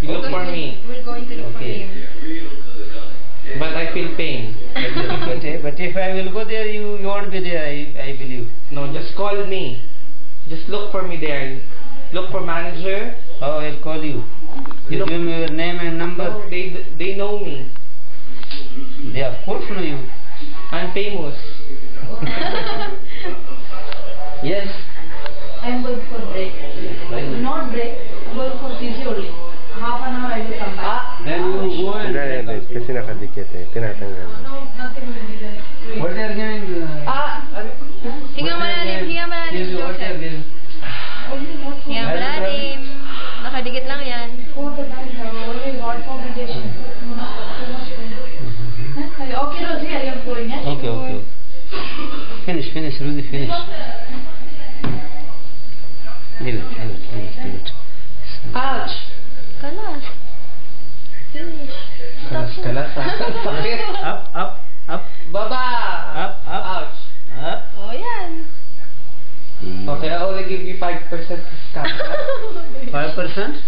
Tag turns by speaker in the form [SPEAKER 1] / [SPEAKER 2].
[SPEAKER 1] You look for me.
[SPEAKER 2] We're going to look for
[SPEAKER 3] Okay.
[SPEAKER 2] him.
[SPEAKER 1] But I feel pain.
[SPEAKER 3] But if I will go there, you won't be there, I believe.
[SPEAKER 1] No, just call me. Just look for me there. Look for manager.
[SPEAKER 3] Oh, I'll call you. You
[SPEAKER 1] Look.
[SPEAKER 3] give me your name and number.
[SPEAKER 1] No, they know me.
[SPEAKER 3] They of course know you.
[SPEAKER 1] I'm famous.
[SPEAKER 3] Yes.
[SPEAKER 2] I'm going for break. Not break, I'm going for physio only. Half an hour I will come back.
[SPEAKER 3] Then you go and
[SPEAKER 4] Hindi, kasi nakadikit eh. Tinatanggal.
[SPEAKER 2] No, nothing will be there.
[SPEAKER 3] what they are giving?
[SPEAKER 2] Hinga malalim, hinga malalim,
[SPEAKER 3] What they are
[SPEAKER 2] Joseph.
[SPEAKER 3] giving?
[SPEAKER 2] Hinga malalim. Nakadikit lang yan. For the night, only hot combination. Okay, Rosie, I am going.
[SPEAKER 3] Okay, okay. Finish, Rudy, finish. Leave it.
[SPEAKER 1] Ouch!
[SPEAKER 2] Kalas. Finish.
[SPEAKER 1] Kalas ha. Sakit.
[SPEAKER 3] Up.
[SPEAKER 1] Baba!
[SPEAKER 3] Up.
[SPEAKER 1] Ouch.
[SPEAKER 2] Oh, yan.
[SPEAKER 1] Okay, I only give you 5% discount.
[SPEAKER 3] 5%?